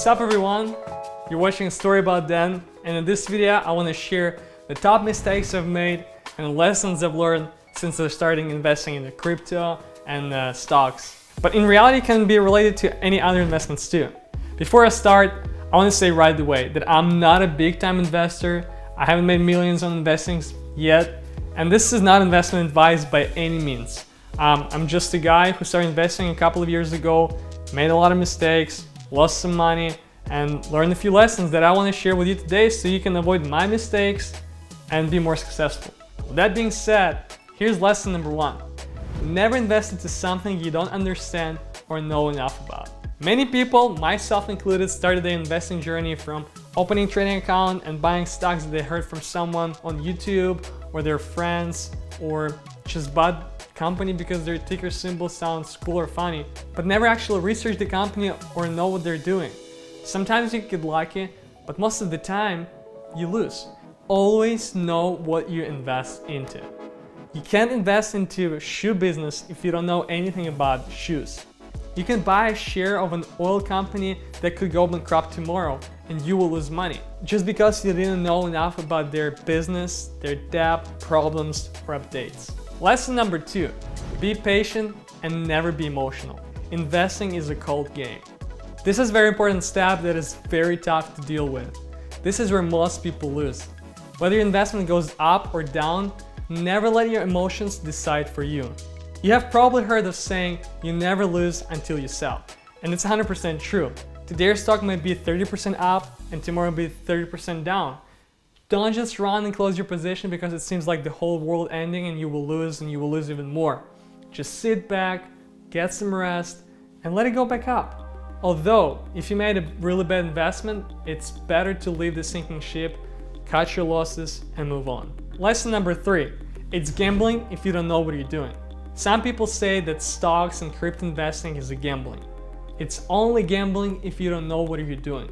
What's up everyone? You're watching a story about Dan, and in this video I want to share the top mistakes I've made and lessons I've learned since I started investing in the crypto and stocks. But in reality it can be related to any other investments too. Before I start, I want to say right away that I'm not a big time investor. I haven't made millions on investing yet, and this is not investment advice by any means. I'm just a guy who started investing a couple of years ago, made a lot of mistakes, lost some money, and learned a few lessons that I want to share with you today so you can avoid my mistakes and be more successful. With that being said, here's lesson number one. Never invest into something you don't understand or know enough about. Many people, myself included, started their investing journey from opening a trading account and buying stocks that they heard from someone on YouTube or their friends, or just bought company because their ticker symbol sounds cool or funny, but never actually research the company or know what they're doing. Sometimes you get lucky, but most of the time you lose. Always know what you invest into. You can't invest into a shoe business if you don't know anything about shoes. You can buy a share of an oil company that could go bankrupt tomorrow and you will lose money just because you didn't know enough about their business, their debt, problems, or updates. Lesson number two, be patient and never be emotional. Investing is a cold game. This is a very important step that is very tough to deal with. This is where most people lose. Whether your investment goes up or down, never let your emotions decide for you. You have probably heard of saying, you never lose until you sell. And it's 100% true. Today your stock might be 30% up and tomorrow will be 30% down. Don't just run and close your position because it seems like the whole world ending and you will lose even more. Just sit back, get some rest, and let it go back up. Although, if you made a really bad investment, it's better to leave the sinking ship, cut your losses, and move on. Lesson number three, it's gambling if you don't know what you're doing. Some people say that stocks and crypto investing is a gambling. It's only gambling if you don't know what you're doing.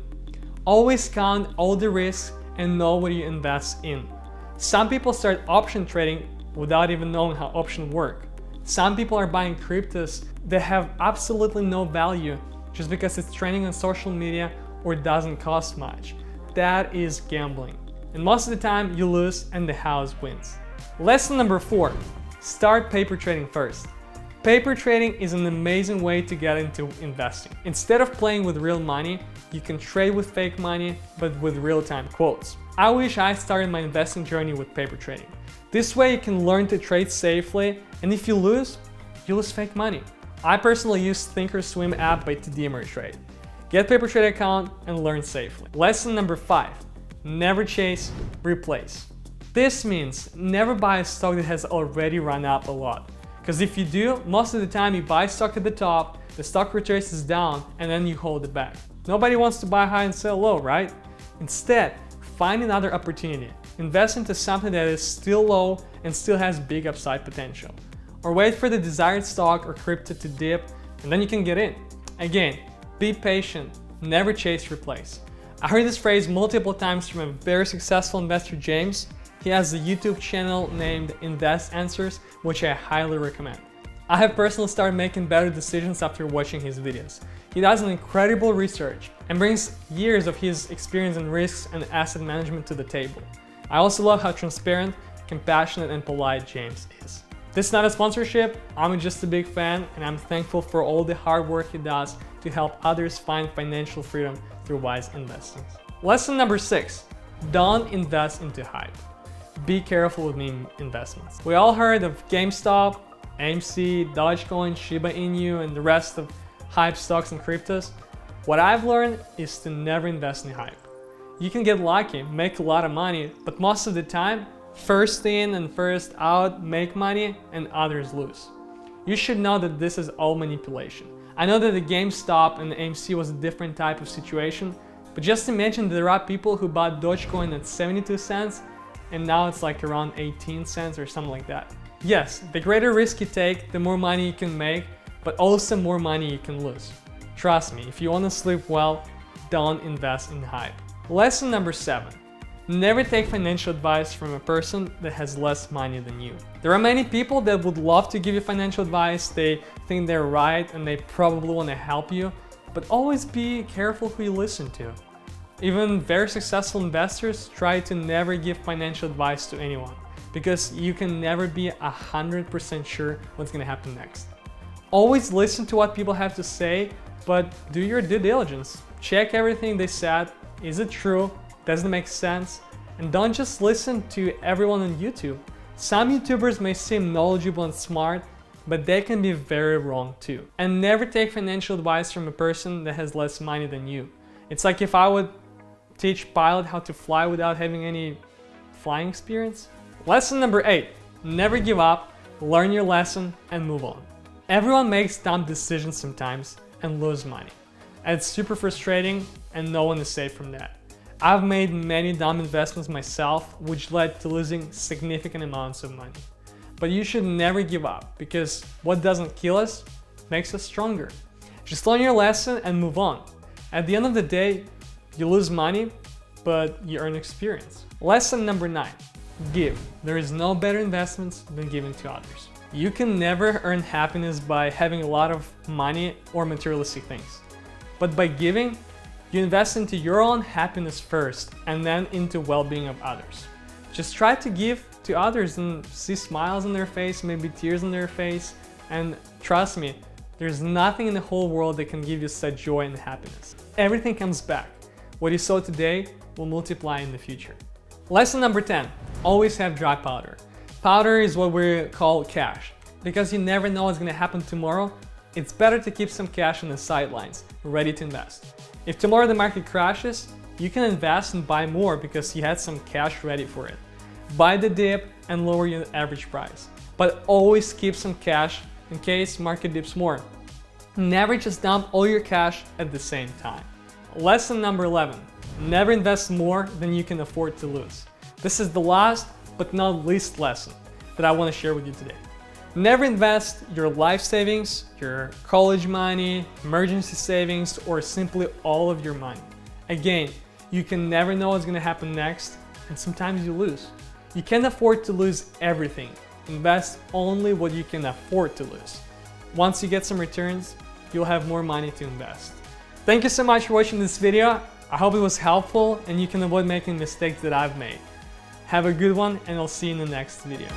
Always count all the risks and know what you invest in. Some people start option trading without even knowing how options work. Some people are buying cryptos that have absolutely no value just because it's trending on social media or doesn't cost much. That is gambling. And most of the time you lose and the house wins. Lesson number four, start paper trading first. Paper trading is an amazing way to get into investing. Instead of playing with real money, you can trade with fake money, but with real-time quotes. I wish I started my investing journey with paper trading. This way you can learn to trade safely, and if you lose fake money. I personally use Thinkorswim app by TD Ameritrade. Get paper trade account and learn safely. Lesson number five, never chase, replace. This means never buy a stock that has already run up a lot. Because if you do, most of the time you buy stock at the top, the stock retraces down, and then you hold it back. Nobody wants to buy high and sell low, right? Instead, find another opportunity. Invest into something that is still low and still has big upside potential. Or wait for the desired stock or crypto to dip, and then you can get in. Again, be patient, never chase, replace. I heard this phrase multiple times from a very successful investor, James. He has a YouTube channel named Invest Answers, which I highly recommend. I have personally started making better decisions after watching his videos. He does an incredible research and brings years of his experience in risks and asset management to the table. I also love how transparent, compassionate, and polite James is. This is not a sponsorship, I'm just a big fan, and I'm thankful for all the hard work he does to help others find financial freedom through wise investing. Lesson number six, don't invest into hype. Be careful with meme investments. We all heard of GameStop, AMC, Dogecoin, Shiba Inu, and the rest of hype stocks and cryptos. What I've learned is to never invest in hype. You can get lucky, make a lot of money, but most of the time, first in and first out make money and others lose. You should know that this is all manipulation. I know that the GameStop and the AMC was a different type of situation, but just imagine that there are people who bought Dogecoin at 72 cents and now it's like around 18 cents or something like that. Yes, the greater risk you take, the more money you can make, but also more money you can lose. Trust me, if you want to sleep well, don't invest in hype. Lesson number seven, never take financial advice from a person that has less money than you. There are many people that would love to give you financial advice, they think they're right and they probably want to help you, but always be careful who you listen to. Even very successful investors try to never give financial advice to anyone, because you can never be 100% sure what's gonna happen next. Always listen to what people have to say, but do your due diligence. Check everything they said. Is it true? Does it make sense? And don't just listen to everyone on YouTube. Some YouTubers may seem knowledgeable and smart, but they can be very wrong too. And never take financial advice from a person that has less money than you. It's like if I would teach pilot how to fly without having any flying experience. Lesson number 8, never give up, learn your lesson and move on. Everyone makes dumb decisions sometimes and lose money. And it's super frustrating and no one is safe from that. I've made many dumb investments myself, which led to losing significant amounts of money. But you should never give up, because what doesn't kill us makes us stronger. Just learn your lesson and move on. At the end of the day, you lose money, but you earn experience. Lesson number 9, give. There is no better investments than giving to others. You can never earn happiness by having a lot of money or materialistic things. But by giving, you invest into your own happiness first and then into well-being of others. Just try to give to others and see smiles on their face, maybe tears on their face, and trust me, there's nothing in the whole world that can give you such joy and happiness. Everything comes back. What you sow today will multiply in the future. Lesson number 10, always have dry powder. Powder is what we call cash. Because you never know what's gonna happen tomorrow, it's better to keep some cash on the sidelines, ready to invest. If tomorrow the market crashes, you can invest and buy more because you had some cash ready for it. Buy the dip and lower your average price. But always keep some cash in case market dips more. Never just dump all your cash at the same time. Lesson number 11, never invest more than you can afford to lose. This is the last but not least lesson that I want to share with you today. Never invest your life savings, your college money, emergency savings, or simply all of your money. Again, you can never know what's going to happen next, and sometimes you lose. You can't afford to lose everything. Invest only what you can afford to lose. Once you get some returns, you'll have more money to invest. Thank you so much for watching this video. I hope it was helpful and you can avoid making mistakes that I've made. Have a good one and I'll see you in the next video.